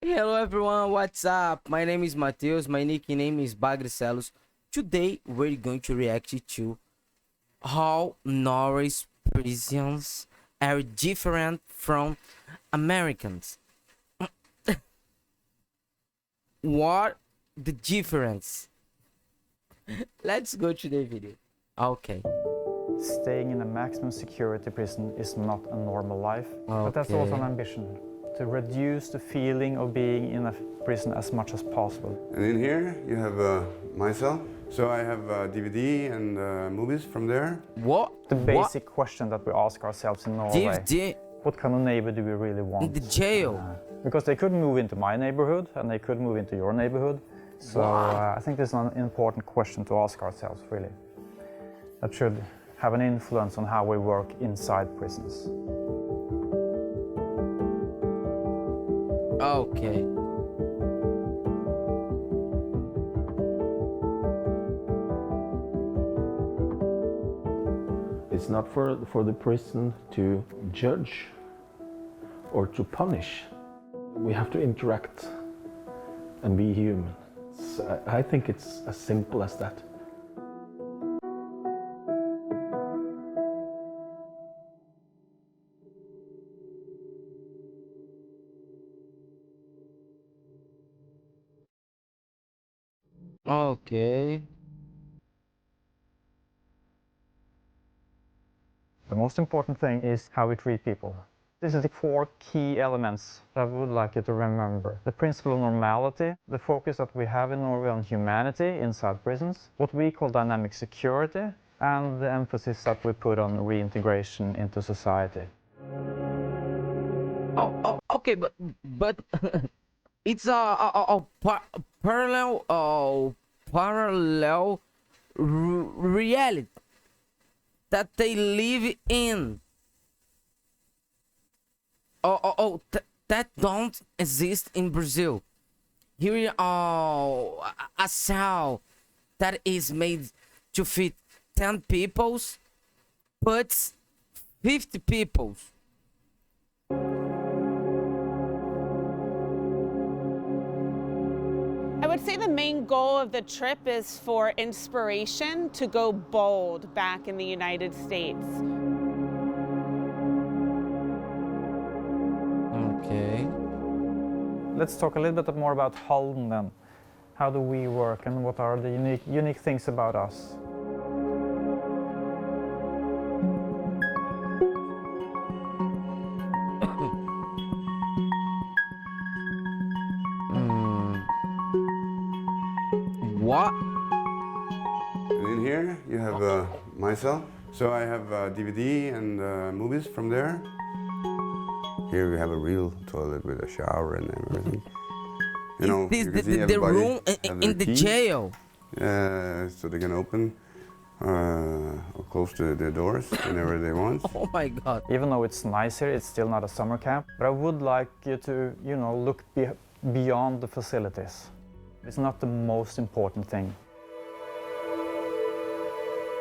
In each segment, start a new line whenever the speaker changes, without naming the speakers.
Hello everyone, what's up? My name is Mateus, my nickname is bagrecelos. Today we're going to react to how Norway's prisons are different from Americans. What the difference? Let's go to the video. Okay.
Staying in a maximum security prison is not a normal life, but that's also an ambition, to reduce the feeling of being in a prison as much as possible.
And in here you have my cell. So I have DVD and movies from there.
What?
The basic question that we ask ourselves in Norway,
DVD
what kind of neighbor do we really want?
in the jail?
Because they could move into my neighborhood and they could move into your neighborhood. So I think this is an important question to ask ourselves, really. That should have an influence on how we work inside prisons.
Okay.
It's not for the prison to judge or to punish. We have to interact and be human. I think it's as simple as that.
Okay.
The most important thing is how we treat people. This is the 4 key elements that I would like you to remember. The principle of normality, the focus that we have in Norway on humanity inside prisons, what we call dynamic security, and the emphasis that we put on reintegration into society.
Okay, but it's a parallel reality that they live in. That don't exist in Brazil. Here a cell that is made to fit 10 peoples puts 50 peoples.
I would say the main goal of the trip is for inspiration to go bold back in the United States.
Okay.
Let's talk a little bit more about Halden then. How do we work and what are the unique things about us?
What?
And in here you have my cell. So I have DVD and movies from there. Here we have a real toilet with a shower and everything. You know,
Is
you
this
can see
the
everybody
room
have
in
their
the
key,
jail?
so they can open or close the doors whenever they want.
Oh my God.
Even though it's nice here, it's still not a summer camp. But I would like you to, look beyond the facilities. It's not the most important thing.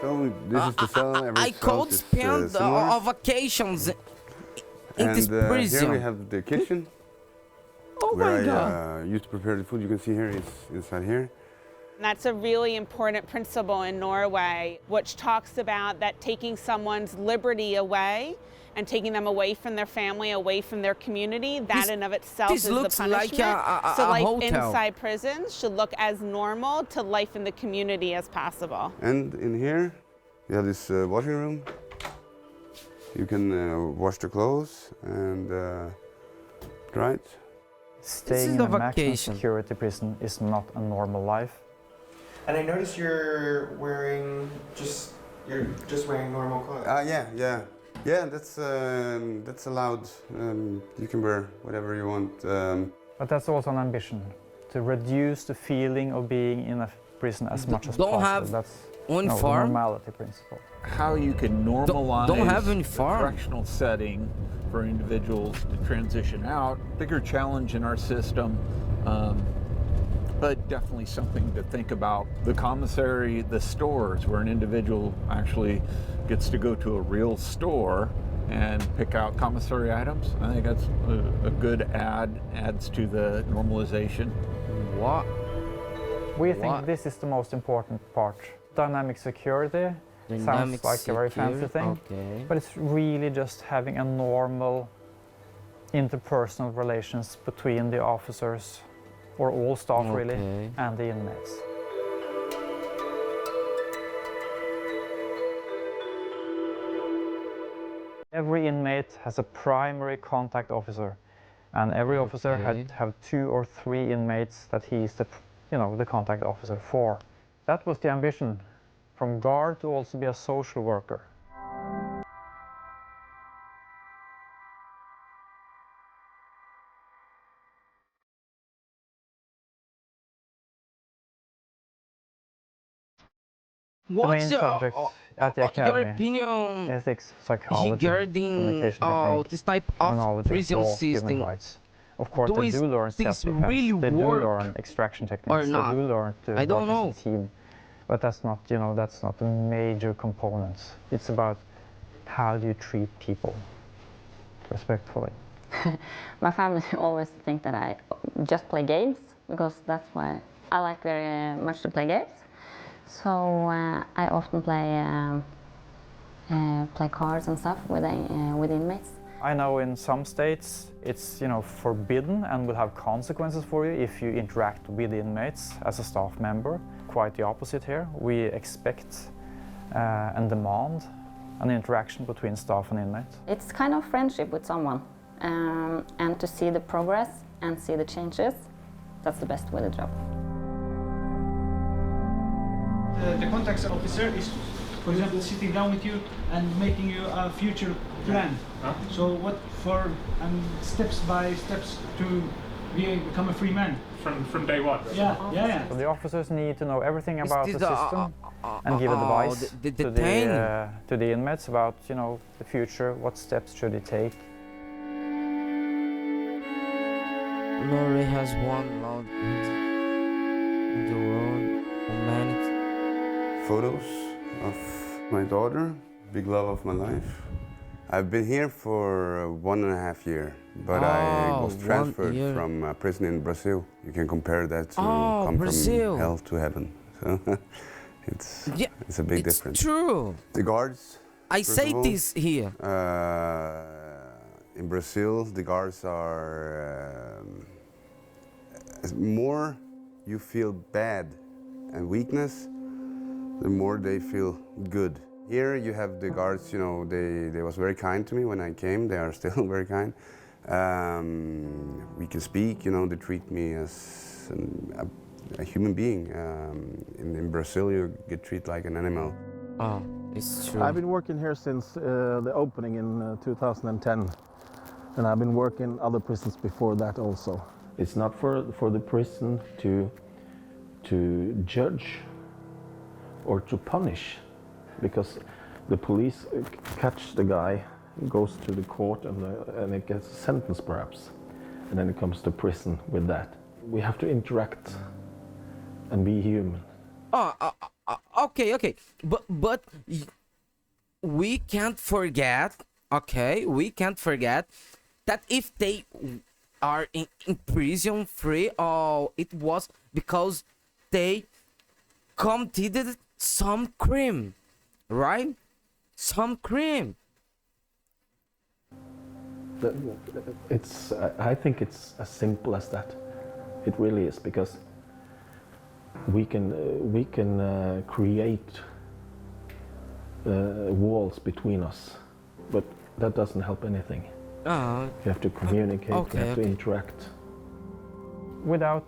So this is the cell. Every
I
cell
could
is
spend
similar.
vacations in this
And
prison.
here we have the kitchen.
Oh
where
my God.
I used to prepare the food. You can see here is inside here.
And that's a really important principle in Norway, which talks about that taking someone's liberty away and taking them away from their family, away from their community, that in of itself is the
looks
punishment.
like
So
a
life
hotel.
inside prisons should look as normal to life in the community as possible.
And in here, you have this washing room. You can wash the clothes and dry it.
Staying in a maximum security prison is not a normal life.
And I noticed you're just wearing normal clothes.
Yeah. That's allowed. You can wear whatever you want.
But that's also an ambition, to reduce the feeling of being in a prison as much as possible. That's the normality principle.
How you can normalize
don't have any
the
farm.
correctional setting for individuals to transition out. Bigger challenge in our system, but definitely something to think about. The commissary, the stores, where an individual actually gets to go to a real store and pick out commissary items. I think that's a good adds to the normalization.
What?
We think
What?
this is the most important part. Dynamic security
Dynamic
sounds like a very fancy
security,
thing,
okay.
but it's really just having a normal interpersonal relations between the officers, or all staff really,
Okay.
and the inmates. Every inmate has a primary contact officer, and every officer had
Okay.
have 2 or 3 inmates that he is the contact officer for. That was the ambition, from guard to also be a social worker.
What's
main subjects at the
your
academy:
opinion
ethics, psychology,
regarding
communication technique,
this type of
criminology,
prison
law, human
system?
rights. Of course,
Do
they
is
do learn
things
self-defense.
really
They do
work
learn extraction
or
techniques. They
not?
do learn to
I don't
work
know.
as a team. But that's not, that's not the major components. It's about how do you treat people respectfully.
My family always think that I just play games, because that's why I like very much to play games. So I often play cards and stuff with inmates.
I know in some states it's forbidden and will have consequences for you if you interact with inmates as a staff member. Quite the opposite here. We expect and demand an interaction between staff and inmates.
It's kind of friendship with someone, and to see the progress and see the changes, that's the best with the job.
The contact officer is, for example, sitting down with you and making you a future plan. So what for steps by steps to become a free man.
From day one.
Yeah.
So the officers need to know everything about the
this the,
system and give advice
the
to the inmates about the future, what steps should they take.
Norway has one law in the world, humanity.
Photos of my daughter, big love of my life. I've been here for 1.5 years, but I was
1
transferred
year.
from a prison in Brazil. You can compare that to come
Brazil.
from hell to heaven. So it's a big
It's
difference.
true.
The guards.
I
first
say
of all,
this here.
In Brazil, the guards are more you feel bad and weakness, the more they feel good. Here you have the guards, they was very kind to me when I came. They are still very kind. We can speak, they treat me as a human being. In Brazil, you get treated like an animal.
Oh, it's true.
I've been working here since the opening in 2010, and I've been working other prisons before that also. It's not for the prison to judge or to punish, because the police catch the guy, goes to the court, and it gets a sentence perhaps, and then it comes to prison with that. We have to interact and be human.
Okay. But we can't forget, we can't forget that if they are in prison free, it was because they committed some crime, right? Some crime.
I think it's as simple as that. It really is, because we can create walls between us, but that doesn't help anything. You have to communicate, you have to interact.
Without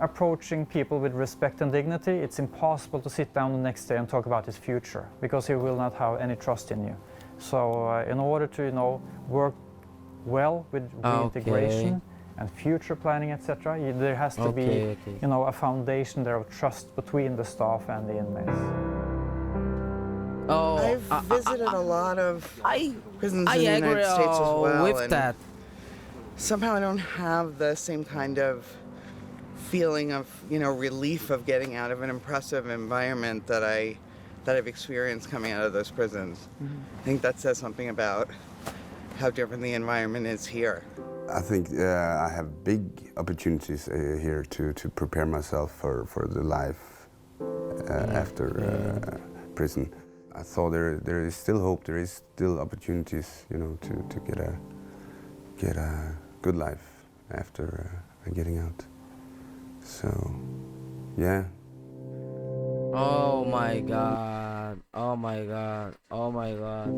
approaching people with respect and dignity, it's impossible to sit down the next day and talk about his future, because he will not have any trust in you. So in order to work well with reintegration and future planning, etc., there has to be a foundation there of trust between the staff and the inmates.
I've visited a lot of prisons in the United States as well,
with
and
that.
somehow I don't have the same kind of feeling of relief of getting out of an impressive environment that I've experienced coming out of those prisons. I think that says something about how different the environment is here.
I think I have big opportunities here to prepare myself for the life after prison. I thought there is still hope, there is still opportunities, you know, to get a good life after getting out. So, yeah.
Oh my god. Oh my god. Oh my god.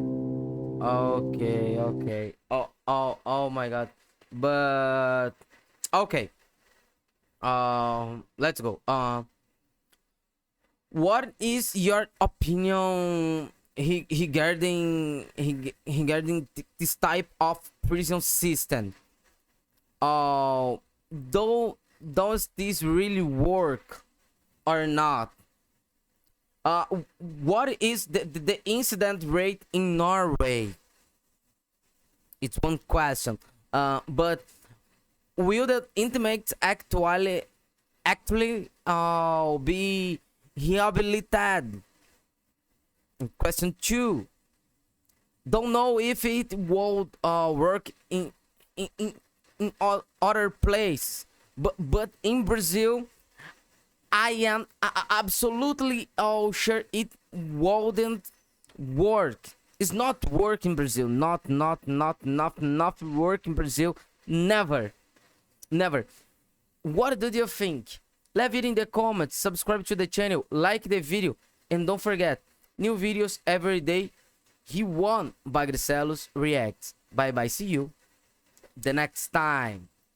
Okay, okay. Oh my god. But okay. Let's go. What is your opinion regarding this type of prison system? Does this really work or not? What is the incident rate in Norway? It's one question. But will the inmates actually be rehabilitated? Question 2. Don't know if it would work in other place, but in Brazil, I am absolutely sure it wouldn't work. It's not work in Brazil. Not work in Brazil. Never. What do you think? Leave it in the comments. Subscribe to the channel. Like the video. And don't forget, new videos every day. He won Bagrecelos Reacts. Bye bye. See you the next time.